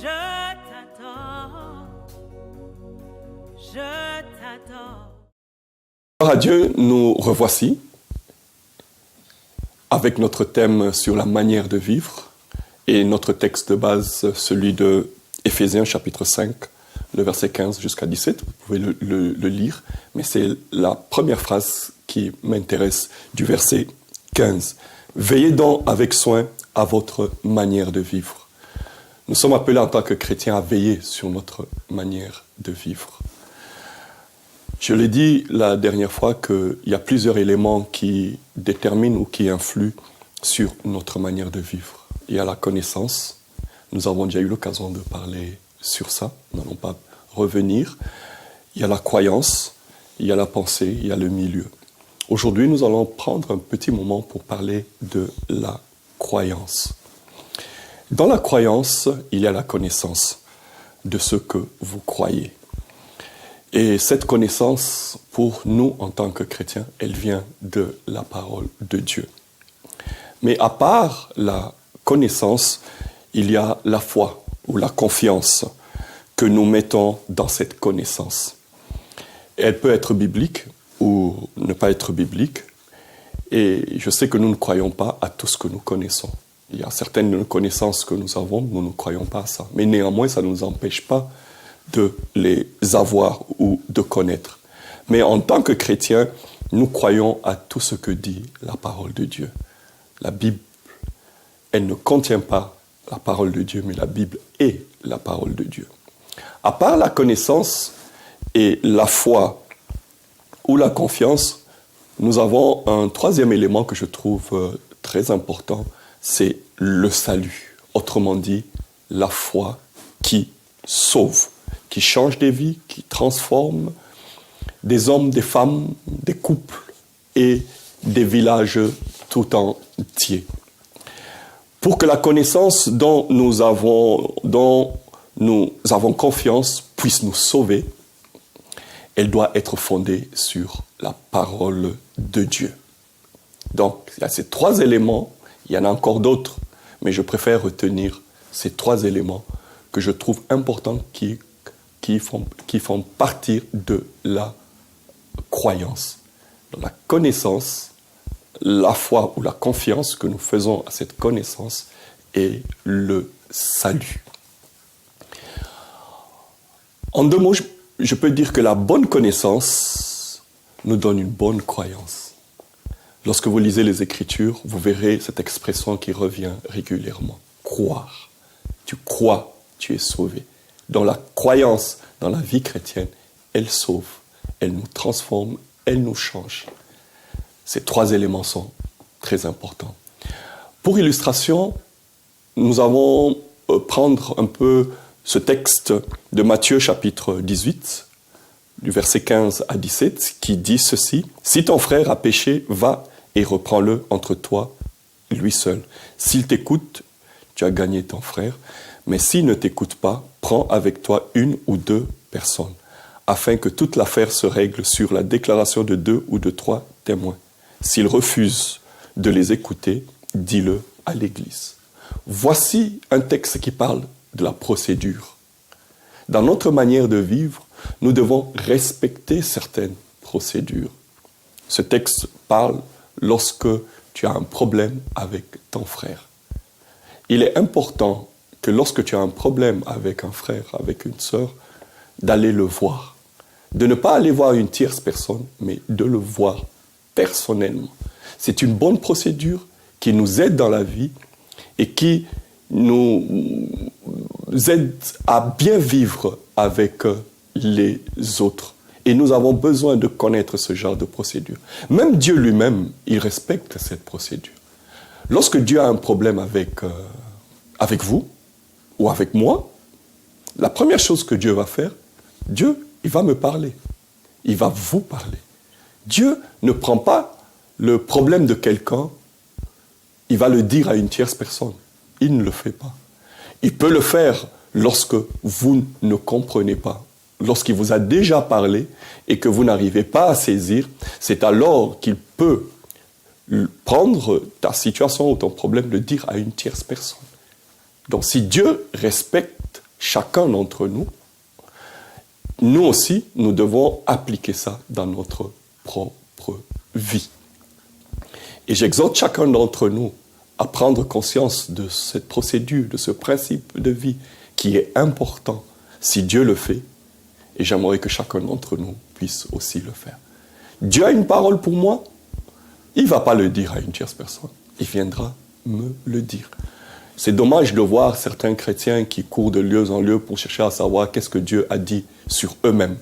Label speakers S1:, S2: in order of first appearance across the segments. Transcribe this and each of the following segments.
S1: Je t'adore, je t'adore.
S2: Gloire à Dieu, nous revoici avec notre thème sur la manière de vivre et notre texte de base, celui de Éphésiens chapitre 5, le verset 15 jusqu'à 17. Vous pouvez le lire, mais c'est la première phrase qui m'intéresse du verset 15. Veillez donc avec soin à votre manière de vivre. Nous sommes appelés en tant que chrétiens à veiller sur notre manière de vivre. Je l'ai dit la dernière fois qu'il y a plusieurs éléments qui déterminent ou qui influent sur notre manière de vivre. Il y a la connaissance. Nous avons déjà eu l'occasion de parler sur ça. Nous n'allons pas revenir. Il y a la croyance, il y a la pensée, il y a le milieu. Aujourd'hui, nous allons prendre un petit moment pour parler de la croyance. Dans la croyance, il y a la connaissance de ce que vous croyez. Et cette connaissance, pour nous, en tant que chrétiens, elle vient de la parole de Dieu. Mais à part la connaissance, il y a la foi ou la confiance que nous mettons dans cette connaissance. Elle peut être biblique ou ne pas être biblique. Et je sais que nous ne croyons pas à tout ce que nous connaissons. Il y a certaines connaissances que nous avons, nous ne croyons pas à ça. Mais néanmoins, ça ne nous empêche pas de les avoir ou de connaître. Mais en tant que chrétiens, nous croyons à tout ce que dit la parole de Dieu. La Bible, elle ne contient pas la parole de Dieu, mais la Bible est la parole de Dieu. À part la connaissance et la foi ou la confiance, nous avons un troisième élément que je trouve très important, c'est le salut. Autrement dit, la foi qui sauve, qui change des vies, qui transforme des hommes, des femmes, des couples et des villages tout entiers. Pour que la connaissance dont nous avons confiance puisse nous sauver, elle doit être fondée sur la parole de Dieu. Donc, il y a ces trois éléments, il y en a encore d'autres, mais je préfère retenir ces trois éléments que je trouve importants qui font partie de la croyance. Donc, la connaissance, la foi ou la confiance que nous faisons à cette connaissance et le salut. En deux mots, je peux dire que la bonne connaissance nous donne une bonne croyance. Lorsque vous lisez les Écritures, vous verrez cette expression qui revient régulièrement. Croire. Tu crois, tu es sauvé. Donc la croyance dans la vie chrétienne, elle sauve, elle nous transforme, elle nous change. Ces trois éléments sont très importants. Pour illustration, nous allons prendre un peu ce texte de Matthieu chapitre 18, du verset 15 à 17, qui dit ceci. « Si ton frère a péché, va et reprends-le entre toi et lui seul. S'il t'écoute, tu as gagné ton frère. Mais s'il ne t'écoute pas, prends avec toi une ou deux personnes, afin que toute l'affaire se règle sur la déclaration de 2 ou de 3 témoins. S'il refuse de les écouter, dis-le à l'Église. » Voici un texte qui parle de la procédure. Dans notre manière de vivre, nous devons respecter certaines procédures. Ce texte parle lorsque tu as un problème avec ton frère. Il est important que lorsque tu as un problème avec un frère, avec une sœur, d'aller le voir. De ne pas aller voir une tierce personne, mais de le voir personnellement. C'est une bonne procédure qui nous aide dans la vie et qui nous aide à bien vivre avec les autres. Et nous avons besoin de connaître ce genre de procédure. Même Dieu lui-même, il respecte cette procédure. Lorsque Dieu a un problème avec vous ou avec moi, la première chose que Dieu va faire, Dieu, il va me parler. Il va vous parler. Dieu ne prend pas le problème de quelqu'un, il va le dire à une tierce personne. Il ne le fait pas. Il peut le faire lorsque vous ne comprenez pas. Lorsqu'il vous a déjà parlé et que vous n'arrivez pas à saisir, c'est alors qu'il peut prendre ta situation ou ton problème, le dire à une tierce personne. Donc si Dieu respecte chacun d'entre nous, nous aussi, nous devons appliquer ça dans notre propre vie. Et j'exhorte chacun d'entre nous à prendre conscience de cette procédure, de ce principe de vie qui est important si Dieu le fait. Et j'aimerais que chacun d'entre nous puisse aussi le faire. Dieu a une parole pour moi, il ne va pas le dire à une tierce personne. Il viendra me le dire. C'est dommage de voir certains chrétiens qui courent de lieu en lieu pour chercher à savoir qu'est-ce que Dieu a dit sur eux-mêmes.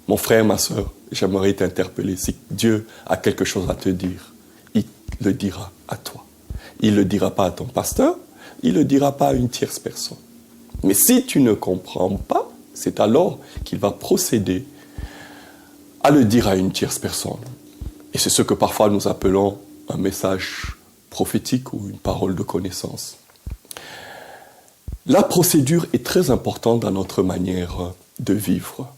S2: Mon frère, ma soeur, j'aimerais t'interpeller. Si Dieu a quelque chose à te dire, il le dira à toi. Il ne le dira pas à ton pasteur, il ne le dira pas à une tierce personne. Mais si tu ne comprends pas, c'est alors qu'il va procéder à le dire à une tierce personne. Et c'est ce que parfois nous appelons un message prophétique ou une parole de connaissance. La procédure est très importante dans notre manière de vivre.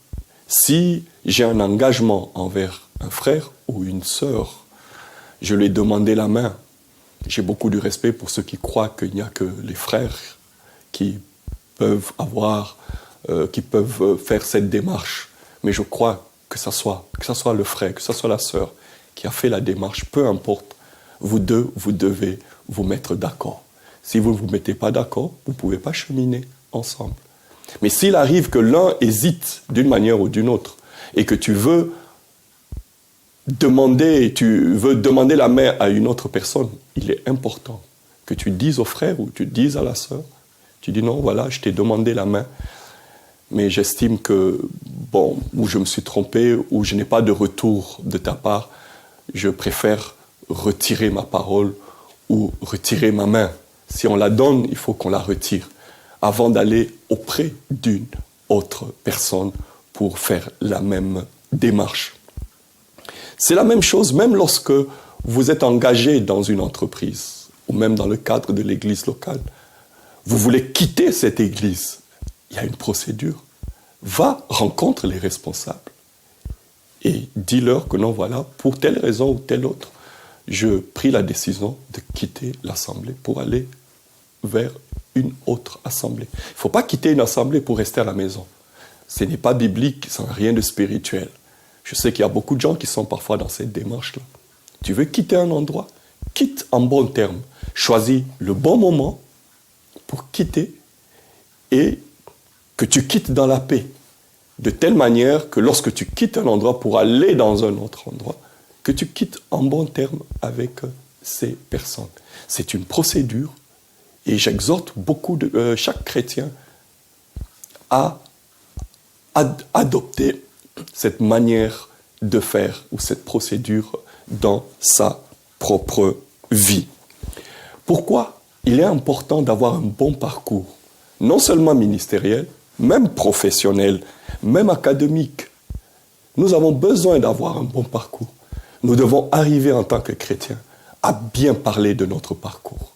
S2: Si j'ai un engagement envers un frère ou une sœur, je lui ai demandé la main. J'ai beaucoup de respect pour ceux qui croient qu'il n'y a que les frères qui peuvent faire cette démarche. Mais je crois que ce soit le frère, que ce soit la sœur qui a fait la démarche, peu importe, vous deux, vous devez vous mettre d'accord. Si vous ne vous mettez pas d'accord, vous ne pouvez pas cheminer ensemble. Mais s'il arrive que l'un hésite d'une manière ou d'une autre et que tu veux demander la main à une autre personne, il est important que tu dises au frère ou tu dises à la sœur, tu dis non, voilà, je t'ai demandé la main, mais j'estime que, ou je me suis trompé, ou je n'ai pas de retour de ta part, je préfère retirer ma parole ou retirer ma main. Si on la donne, il faut qu'on la retire avant d'aller auprès d'une autre personne pour faire la même démarche. C'est la même chose même lorsque vous êtes engagé dans une entreprise ou même dans le cadre de l'église locale. Vous voulez quitter cette église. Il y a une procédure. Va, rencontre les responsables et dis-leur que non, voilà, pour telle raison ou telle autre, je pris la décision de quitter l'assemblée pour aller vers une autre assemblée. Il ne faut pas quitter une assemblée pour rester à la maison. Ce n'est pas biblique, ça n'a rien de spirituel. Je sais qu'il y a beaucoup de gens qui sont parfois dans cette démarche-là. Tu veux quitter un endroit, quitte en bon terme. Choisis le bon moment pour quitter et que tu quittes dans la paix. De telle manière que lorsque tu quittes un endroit pour aller dans un autre endroit, que tu quittes en bon terme avec ces personnes. C'est une procédure et j'exhorte chaque chrétien à adopter cette manière de faire ou cette procédure dans sa propre vie. Pourquoi il est important d'avoir un bon parcours, non seulement ministériel, même professionnel, même académique. Nous avons besoin d'avoir un bon parcours. Nous devons arriver en tant que chrétiens à bien parler de notre parcours.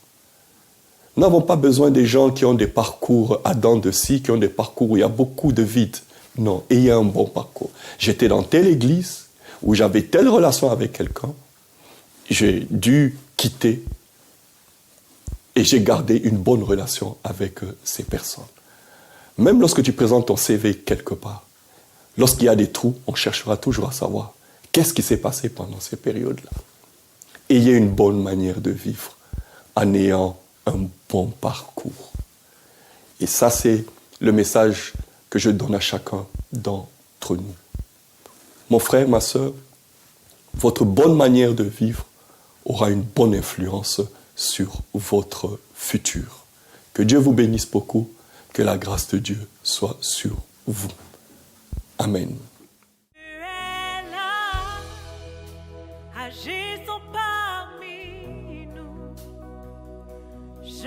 S2: Nous n'avons pas besoin des gens qui ont des parcours à dents de scie, qui ont des parcours où il y a beaucoup de vide. Non, ayez un bon parcours. J'étais dans telle église où j'avais telle relation avec quelqu'un. J'ai dû quitter et j'ai gardé une bonne relation avec ces personnes. Même lorsque tu présentes ton CV quelque part, lorsqu'il y a des trous, on cherchera toujours à savoir qu'est-ce qui s'est passé pendant ces périodes-là. Ayez une bonne manière de vivre en ayant un bon parcours. Et ça, c'est le message que je donne à chacun d'entre nous. Mon frère, ma sœur, votre bonne manière de vivre aura une bonne influence sur votre futur. Que Dieu vous bénisse beaucoup, que la grâce de Dieu soit sur vous. Amen.
S1: Tu es là, agissons parmi nous. Je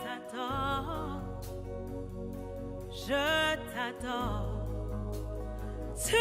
S1: t'adore, je t'adore. Tu